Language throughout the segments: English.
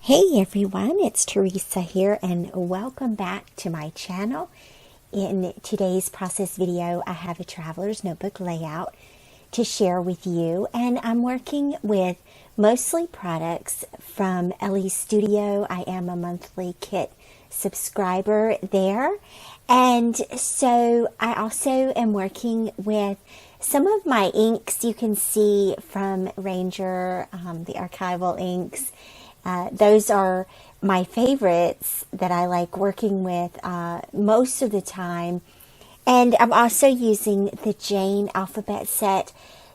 Hey everyone, it's Theresa here and welcome back to my channel. In today's process video, I have a traveler's notebook layout to share with you, and I'm working with mostly products from Elle's Studio. I am a monthly kit subscriber there, and so I also am working with some of my inks you can see from Ranger, the archival inks. Those are my favorites that I like working with most of the time. And I'm also using the Jane alphabet set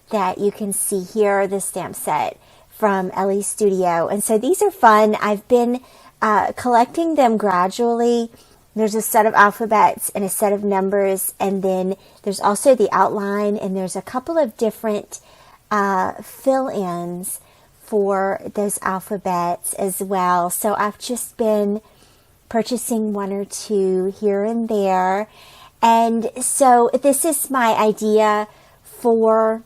that you can see here, the stamp set from Elle's Studio. And so these are fun. I've been collecting them gradually. There's a set of alphabets and a set of numbers, and then there's also the outline, and there's a couple of different fill-ins for those alphabets as well. So I've just been purchasing one or two here and there. And so this is my idea for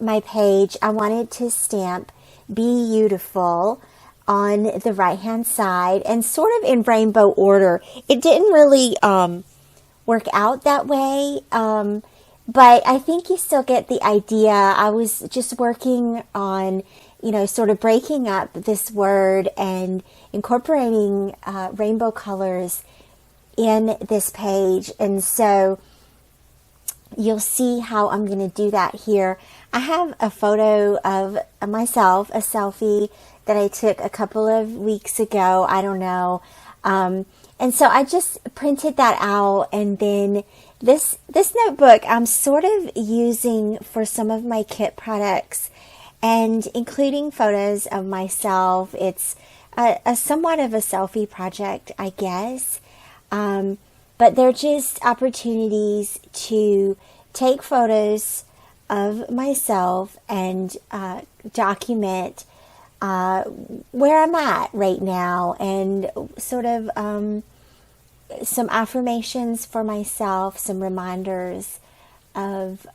my page. I wanted to stamp BeYouTiFul on the right hand side and sort of in rainbow order. It didn't really work out that way, but I think you still get the idea. I was just working on sort of breaking up this word and incorporating rainbow colors in this page. And so you'll see how I'm going to do that here. I have a photo of myself, a selfie that I took a couple of weeks ago. I don't know. And so I just printed that out. And then this notebook I'm sort of using for some of my kit products, and including photos of myself. It's a somewhat of a selfie project, I guess. But they're just opportunities to take photos of myself and document where I'm at right now, and sort of some affirmations for myself, some reminders of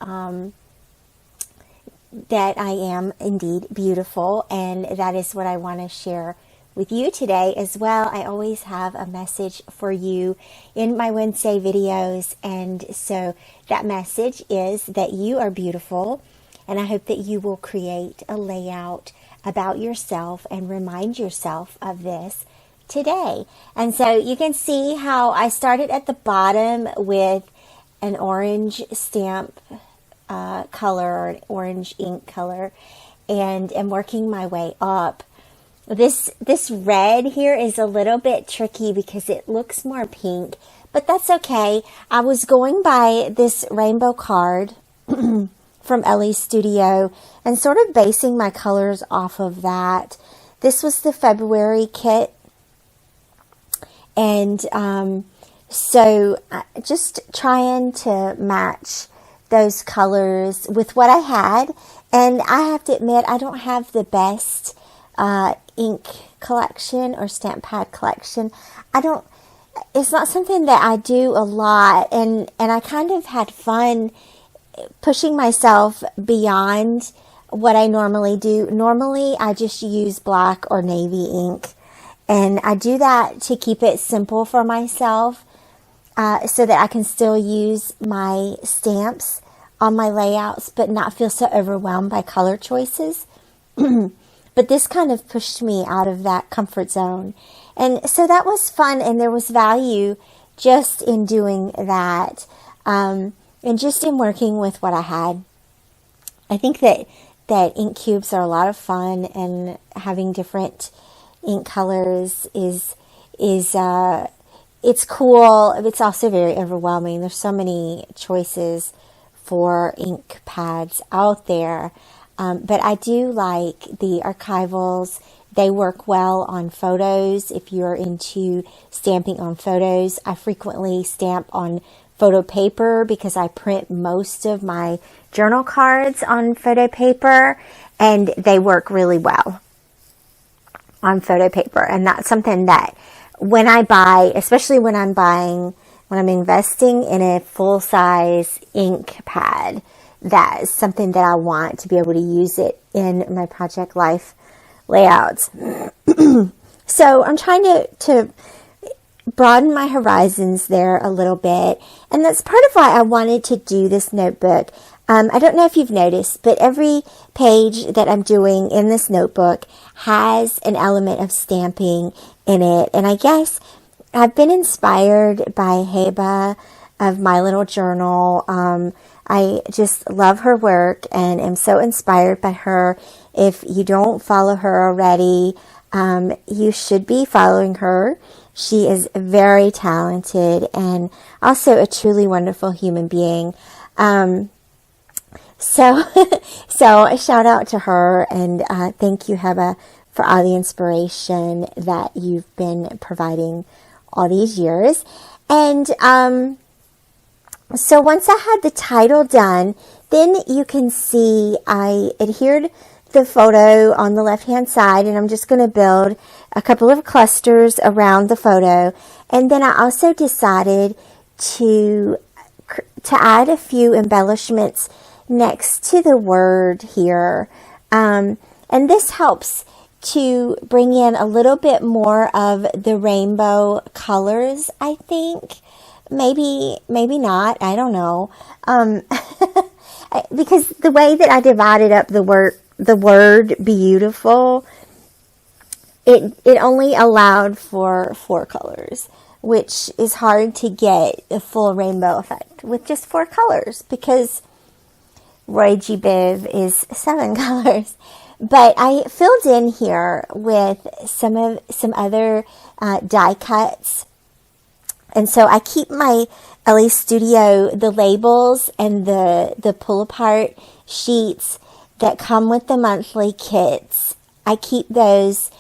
that I am indeed beautiful, and that is what I want to share with you today as well. I always have a message for you in my Wednesday videos, and so that message is that you are beautiful, and I hope that you will create a layout about yourself and remind yourself of this today. And so you can see how I started at the bottom with an orange stamp color, or an orange ink color, and am working my way up. This red here is a little bit tricky because it looks more pink, but that's okay. I was going by this rainbow card from Elle's Studio and sort of basing my colors off of that. This was the February kit, and so just trying to match those colors with what I had. And I have to admit, I don't have the best ink collection or stamp pad collection. It's not something that I do a lot, and I kind of had fun pushing myself beyond what I normally do. Normally I just use black or navy ink, and I do that to keep it simple for myself, so that I can still use my stamps on my layouts, but not feel so overwhelmed by color choices. But this kind of pushed me out of that comfort zone. And so that was fun, and there was value just in doing that, and just in working with what I had. I think that ink cubes are a lot of fun, and having different ink colors is it's cool. It's also very overwhelming. There's so many choices for ink pads out there. But I do like the archivals. They work well on photos. If you're into stamping on photos, I frequently stamp on photo paper because I print most of my journal cards on photo paper, and they work really well on photo paper. And that's something that when I buy, especially when I'm investing in a full-size ink pad, that is something that I want to be able to use it in my project life layouts. So I'm trying to broaden my horizons there a little bit. And that's part of why I wanted to do this notebook. I don't know if you've noticed, but every page that I'm doing in this notebook has an element of stamping in it. And I guess I've been inspired by Heba of My Little Journal. I just love her work and am so inspired by her. If you don't follow her already, you should be following her. She is very talented and also a truly wonderful human being. So a shout out to her, and thank you, Heba, for all the inspiration that you've been providing all these years. And so once I had the title done, then you can see I adhered the photo on the left-hand side, and I'm just going to build a couple of clusters around the photo. And then I also decided to add a few embellishments next to the word here. And this helps to bring in a little bit more of the rainbow colors, I think. Maybe not. I don't know. Because the way that I divided up the word BeYouTiFul, it only allowed for 4 colors, which is hard to get a full rainbow effect with just 4 colors, because Roy G. Biv is 7 colors. But I filled in here with some other die cuts. And so I keep my Elles Studio, the labels and the pull apart sheets that come with the monthly kits. I keep those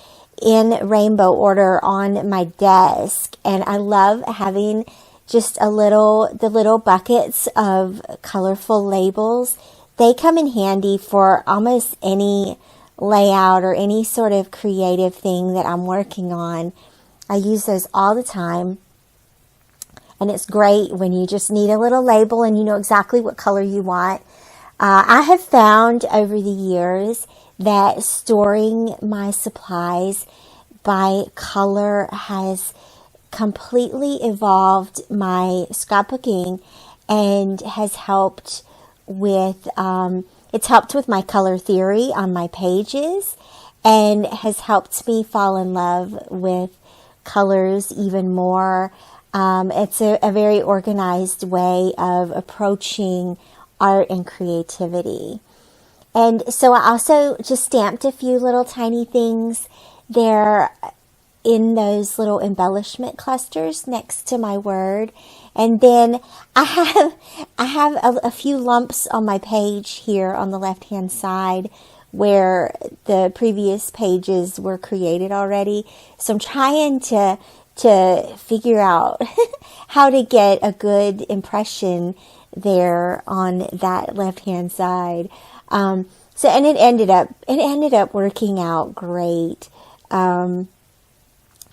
in rainbow order on my desk, and I love having just the little buckets of colorful labels. They come in handy for almost any layout or any sort of creative thing that I'm working on. I use those all the time. And it's great when you just need a little label and you know exactly what color you want. I have found over the years that storing my supplies by color has completely evolved my scrapbooking and has helped with, it's helped with my color theory on my pages, and has helped me fall in love with colors even more. It's a very organized way of approaching art and creativity. And so I also just stamped a few little tiny things there in those little embellishment clusters next to my word. And then I have a few lumps on my page here on the left-hand side where the previous pages were created already. So I'm trying to figure out how to get a good impression there on that left-hand side. And it ended up working out great.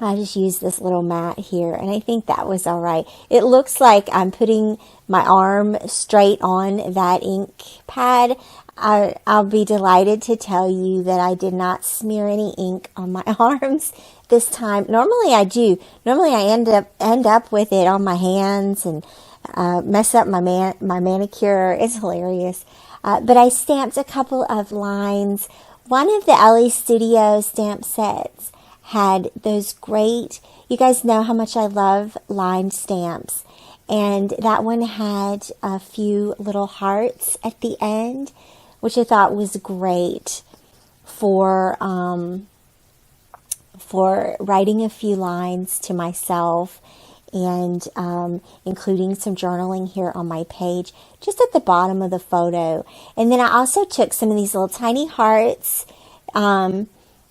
I just used this little mat here, and I think that was all right. It looks like I'm putting my arm straight on that ink pad. I'll be delighted to tell you that I did not smear any ink on my arms this time. Normally I do. Normally I end up with it on my hands and mess up my manicure. It's hilarious. But I stamped a couple of lines. One of the Elles Studio stamp sets had those great, you guys know how much I love lined stamps. And that one had a few little hearts at the end, which I thought was great for writing a few lines to myself and including some journaling here on my page, just at the bottom of the photo. And then I also took some of these little tiny hearts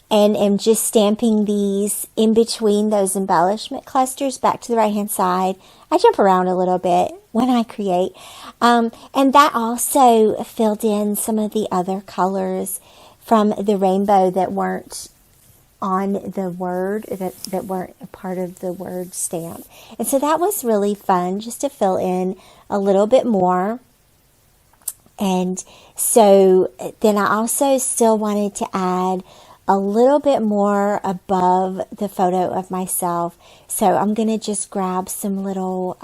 and am just stamping these in between those embellishment clusters back to the right-hand side. I jump around a little bit when I create. And that also filled in some of the other colors from the rainbow that weren't on the word, that weren't a part of the word stamp. And so that was really fun, just to fill in a little bit more. And so then I also still wanted to add a little bit more above the photo of myself. So I'm going to just grab some little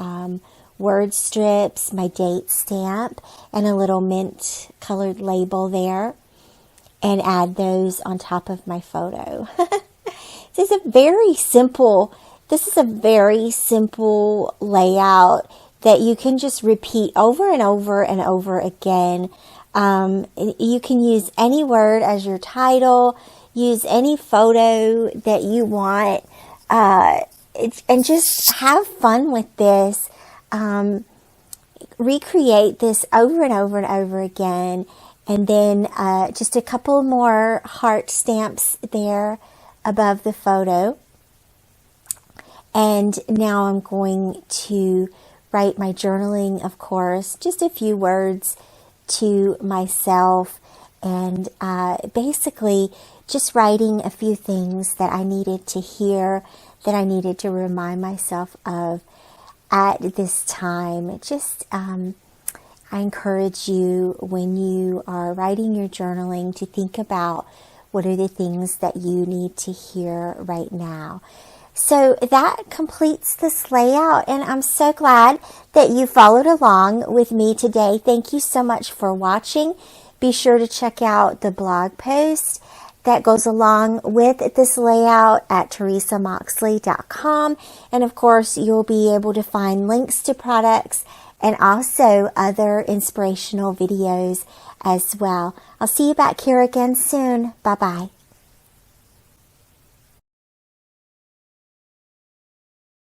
word strips, my date stamp, and a little mint colored label there, and add those on top of my photo. This is a very simple layout that you can just repeat over and over and over again. You can use any word as your title, use any photo that you want, and just have fun with this. Recreate this over and over and over again. And then just a couple more heart stamps there above the photo. And now I'm going to write my journaling, of course, just a few words to myself, and basically just writing a few things that I needed to hear, that I needed to remind myself of at this time. Just I encourage you, when you are writing your journaling, to think about what are the things that you need to hear right now. So that completes this layout, and I'm so glad that you followed along with me today. Thank you so much for watching. Be sure to check out the blog post that goes along with this layout at theresamoxley.com. And of course, you'll be able to find links to products and also other inspirational videos as well. I'll see you back here again soon. Bye-bye.